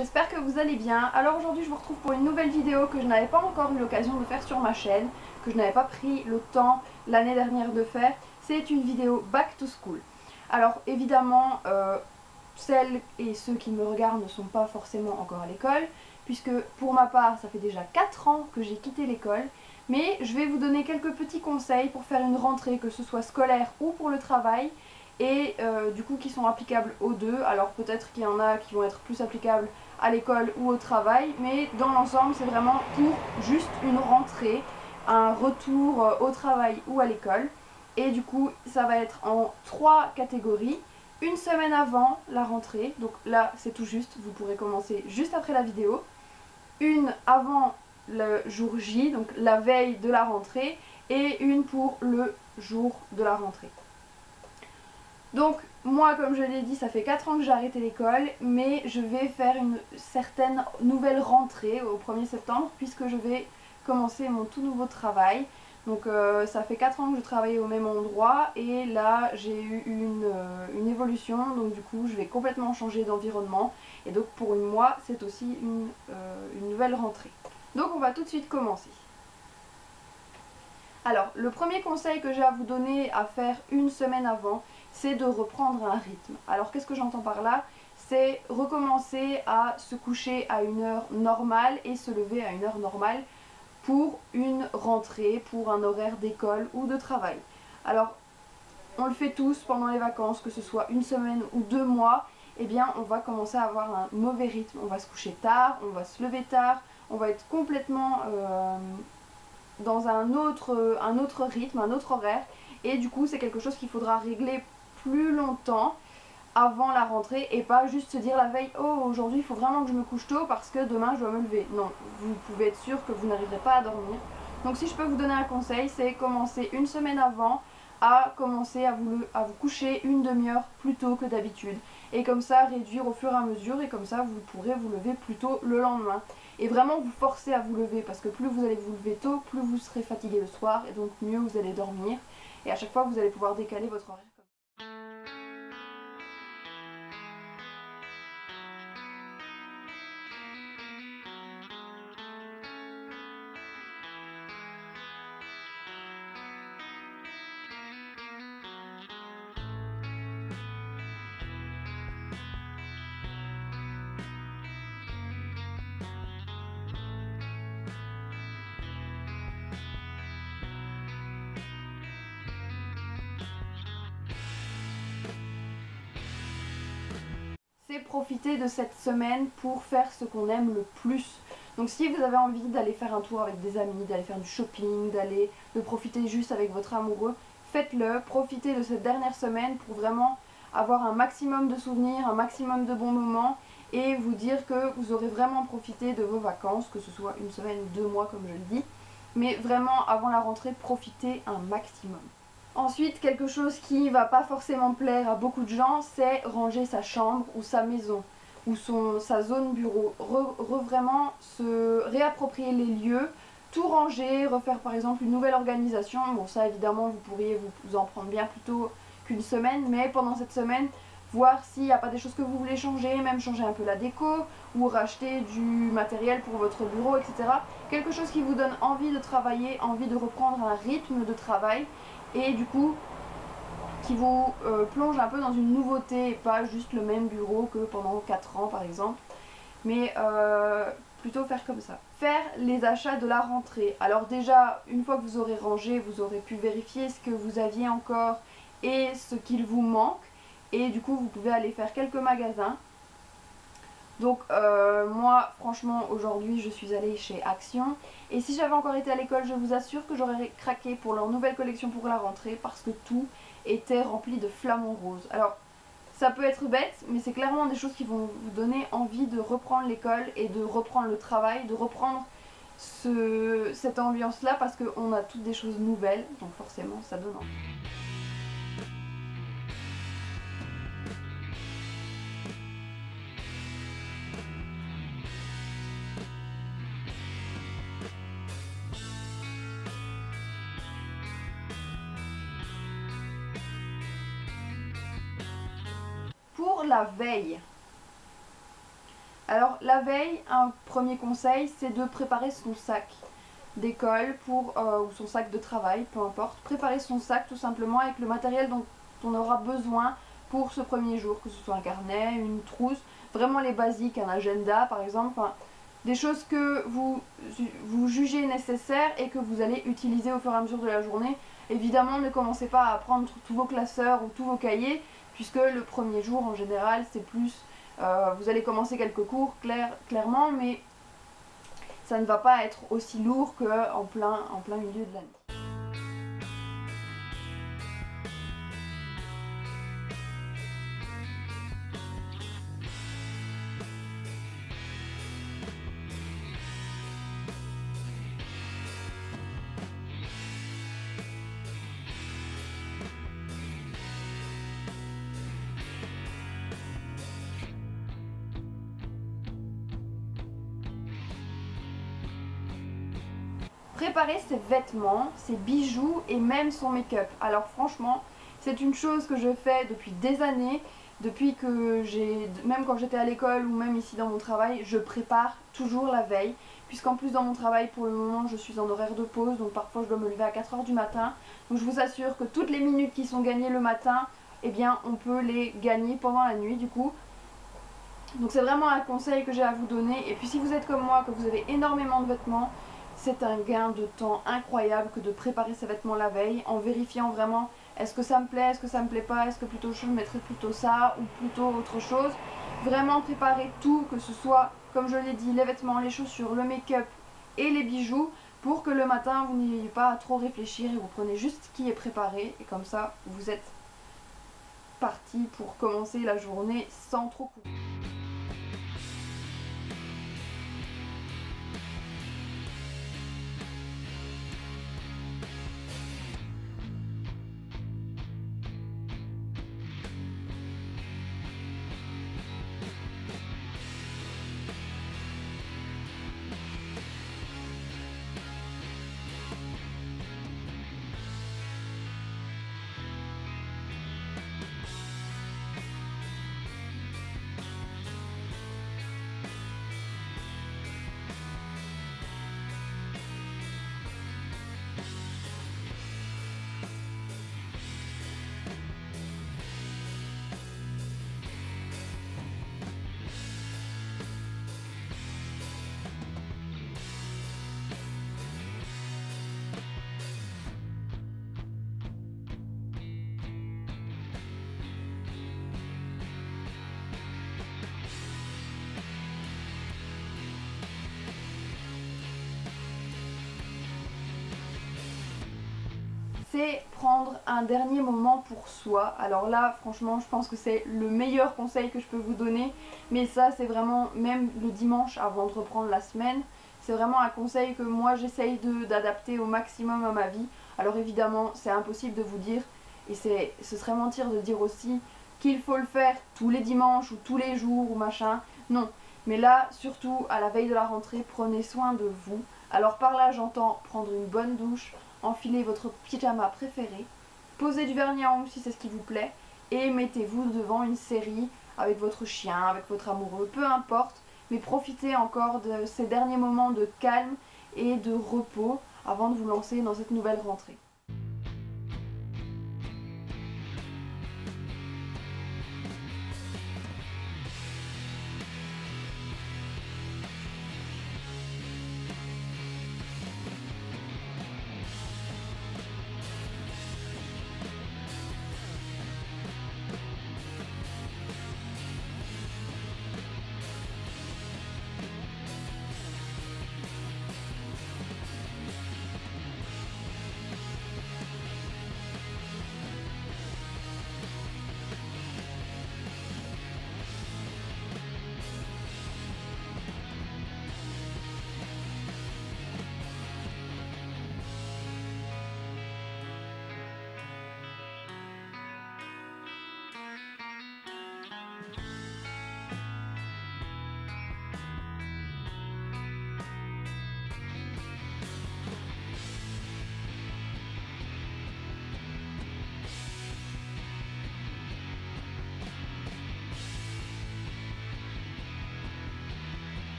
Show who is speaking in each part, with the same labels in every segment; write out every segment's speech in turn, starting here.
Speaker 1: j'espère que vous allez bien. Alors aujourd'hui je vous retrouve pour une nouvelle vidéo que je n'avais pas encore eu l'occasion de faire sur ma chaîne, que je n'avais pas pris le temps l'année dernière de faire. C'est une vidéo back to school. Alors évidemment, celles et ceux qui me regardent ne sont pas forcément encore à l'école, puisque pour ma part ça fait déjà 4 ans que j'ai quitté l'école. Mais je vais vous donner quelques petits conseils pour faire une rentrée, que ce soit scolaire ou pour le travail, et du coup qui sont applicables aux deux. Alors peut-être qu'il y en a qui vont être plus applicables à l'école ou au travail, mais dans l'ensemble c'est vraiment pour juste une rentrée, un retour au travail ou à l'école. Et du coup ça va être en 3 catégories. Une semaine avant la rentrée, donc là c'est tout juste, vous pourrez commencer juste après la vidéo. Une avant le jour J, donc la veille de la rentrée, et une pour le jour de la rentrée. Donc moi, comme je l'ai dit, ça fait 4 ans que j'ai arrêté l'école, mais je vais faire une certaine nouvelle rentrée au 1er septembre puisque je vais commencer mon tout nouveau travail. Donc ça fait 4 ans que je travaillais au même endroit et là j'ai eu une évolution, donc du coup je vais complètement changer d'environnement et donc pour moi c'est aussi une nouvelle rentrée. Donc on va tout de suite commencer. Alors le premier conseil que j'ai à vous donner à faire une semaine avant, c'est de reprendre un rythme. Alors qu'est-ce que j'entends par là? C'est recommencer à se coucher à une heure normale et se lever à une heure normale pour une rentrée, pour un horaire d'école ou de travail. Alors on le fait tous pendant les vacances, que ce soit une semaine ou 2 mois, eh bien on va commencer à avoir un mauvais rythme. On va se coucher tard, on va se lever tard, on va être complètement dans un autre rythme, un autre horaire, et du coup c'est quelque chose qu'il faudra régler plus longtemps avant la rentrée et pas juste se dire la veille: oh aujourd'hui il faut vraiment que je me couche tôt parce que demain je dois me lever. Non, vous pouvez être sûr que vous n'arriverez pas à dormir. Donc si je peux vous donner un conseil, c'est commencer une semaine avant à commencer à vous coucher une demi-heure plus tôt que d'habitude, et comme ça réduire au fur et à mesure, et comme ça vous pourrez vous lever plus tôt le lendemain. Et vraiment vous forcer à vous lever, parce que plus vous allez vous lever tôt, plus vous serez fatigué le soir et donc mieux vous allez dormir, et à chaque fois vous allez pouvoir décaler votre horaire. C'est profiter de cette semaine pour faire ce qu'on aime le plus. Donc si vous avez envie d'aller faire un tour avec des amis, d'aller faire du shopping, de profiter juste avec votre amoureux, faites-le, profitez de cette dernière semaine pour vraiment avoir un maximum de souvenirs, un maximum de bons moments, et vous dire que vous aurez vraiment profité de vos vacances, que ce soit une semaine ou 2 mois comme je le dis, mais vraiment avant la rentrée, profitez un maximum. Ensuite, quelque chose qui ne va pas forcément plaire à beaucoup de gens, c'est ranger sa chambre ou sa maison ou sa zone bureau. Vraiment se réapproprier les lieux, tout ranger, refaire par exemple une nouvelle organisation. Bon, ça évidemment vous pourriez vous en prendre bien plus tôt qu'une semaine, mais pendant cette semaine, voir s'il n'y a pas des choses que vous voulez changer, même changer un peu la déco ou racheter du matériel pour votre bureau, etc. Quelque chose qui vous donne envie de travailler, envie de reprendre un rythme de travail, et du coup qui vous plonge un peu dans une nouveauté et pas juste le même bureau que pendant 4 ans par exemple, mais plutôt faire comme ça. Faire les achats de la rentrée. Alors déjà, une fois que vous aurez rangé, vous aurez pu vérifier ce que vous aviez encore et ce qu'il vous manque, et du coup vous pouvez aller faire quelques magasins. Donc moi franchement aujourd'hui je suis allée chez Action, et si j'avais encore été à l'école, je vous assure que j'aurais craqué pour leur nouvelle collection pour la rentrée, parce que tout était rempli de flamants roses. Alors ça peut être bête, mais c'est clairement des choses qui vont vous donner envie de reprendre l'école et de reprendre le travail, de reprendre cette ambiance là, parce qu'on a toutes des choses nouvelles, donc forcément ça donne envie. Pour la veille. Alors la veille, un premier conseil, c'est de préparer son sac d'école ou son sac de travail, peu importe. Préparer son sac tout simplement avec le matériel dont on aura besoin pour ce premier jour, que ce soit un carnet, une trousse, vraiment les basiques, un agenda par exemple, enfin, des choses que vous jugez nécessaires et que vous allez utiliser au fur et à mesure de la journée. Évidemment, ne commencez pas à prendre tous vos classeurs ou tous vos cahiers, puisque le premier jour en général c'est plus, vous allez commencer quelques cours clairement, mais ça ne va pas être aussi lourd qu'en plein milieu de l'année. Préparer ses vêtements, ses bijoux et même son make-up. Alors franchement, c'est une chose que je fais depuis des années, depuis que même quand j'étais à l'école ou même ici dans mon travail, je prépare toujours la veille, puisqu'en plus dans mon travail pour le moment je suis en horaire de pause, donc parfois je dois me lever à 4 h du matin. Donc je vous assure que toutes les minutes qui sont gagnées le matin, eh bien on peut les gagner pendant la nuit du coup. Donc c'est vraiment un conseil que j'ai à vous donner. Et puis si vous êtes comme moi, que vous avez énormément de vêtements, c'est un gain de temps incroyable que de préparer ses vêtements la veille en vérifiant vraiment est-ce que ça me plaît, est-ce que ça me plaît pas, est-ce que plutôt je mettrais plutôt ça ou plutôt autre chose. Vraiment préparer tout, que ce soit, comme je l'ai dit, les vêtements, les chaussures, le make-up et les bijoux, pour que le matin vous n'ayez pas à trop réfléchir et vous prenez juste ce qui est préparé et comme ça vous êtes parti pour commencer la journée sans trop courir. C'est prendre un dernier moment pour soi. Alors là, franchement, je pense que c'est le meilleur conseil que je peux vous donner. Mais ça, c'est vraiment, même le dimanche avant de reprendre la semaine, c'est vraiment un conseil que moi, j'essaye d'adapter au maximum à ma vie. Alors évidemment, c'est impossible de vous dire, et ce serait mentir de dire aussi qu'il faut le faire tous les dimanches ou tous les jours ou machin. Non. Mais là, surtout à la veille de la rentrée, prenez soin de vous. Alors par là, j'entends prendre une bonne douche, enfilez votre pyjama préféré, posez du vernis à ongles si c'est ce qui vous plaît et mettez-vous devant une série avec votre chien, avec votre amoureux, peu importe, mais profitez encore de ces derniers moments de calme et de repos avant de vous lancer dans cette nouvelle rentrée.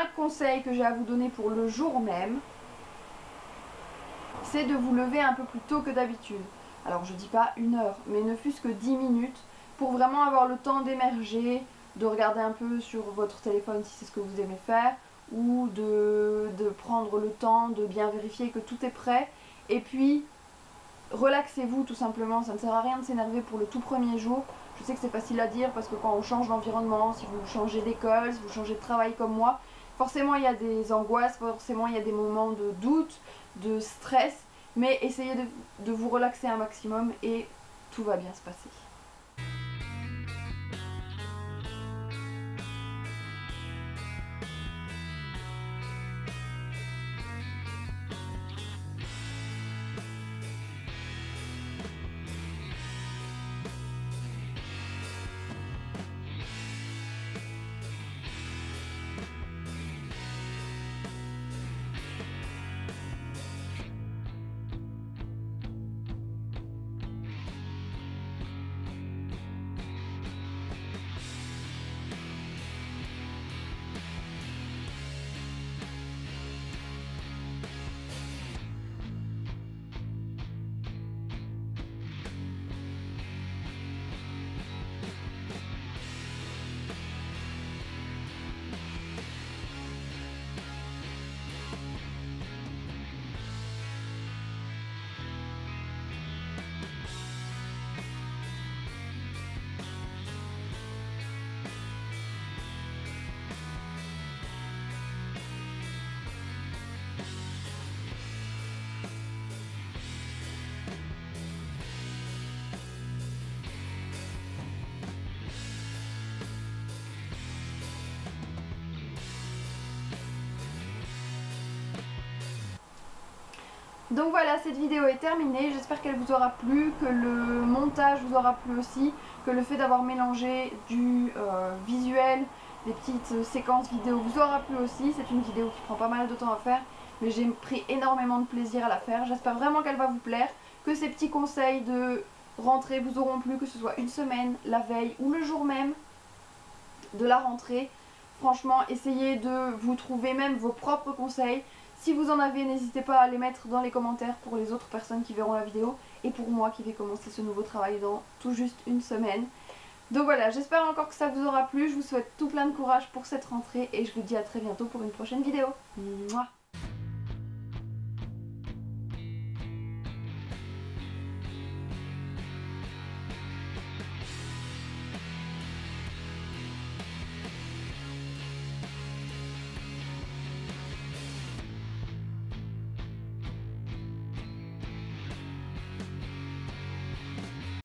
Speaker 1: un conseil que j'ai à vous donner pour le jour même, c'est de vous lever un peu plus tôt que d'habitude. Alors je dis pas 1 heure, mais ne fût-ce que 10 minutes pour vraiment avoir le temps d'émerger, de regarder un peu sur votre téléphone si c'est ce que vous aimez faire, ou de prendre le temps de bien vérifier que tout est prêt. Et puis relaxez-vous tout simplement, ça ne sert à rien de s'énerver pour le tout premier jour. Je sais que c'est facile à dire parce que quand on change d'environnement, si vous changez d'école, si vous changez de travail comme moi, forcément il y a des angoisses, forcément il y a des moments de doute, de stress, mais essayez de vous relaxer un maximum et tout va bien se passer. Donc voilà, cette vidéo est terminée, j'espère qu'elle vous aura plu, que le montage vous aura plu aussi, que le fait d'avoir mélangé du visuel, des petites séquences vidéo vous aura plu aussi. C'est une vidéo qui prend pas mal de temps à faire, mais j'ai pris énormément de plaisir à la faire. J'espère vraiment qu'elle va vous plaire, que ces petits conseils de rentrée vous auront plu, que ce soit une semaine, la veille ou le jour même de la rentrée. Franchement, essayez de vous trouver même vos propres conseils. Si vous en avez, n'hésitez pas à les mettre dans les commentaires pour les autres personnes qui verront la vidéo et pour moi qui vais commencer ce nouveau travail dans tout juste une semaine. Donc voilà, j'espère encore que ça vous aura plu. Je vous souhaite tout plein de courage pour cette rentrée et je vous dis à très bientôt pour une prochaine vidéo. Mouah.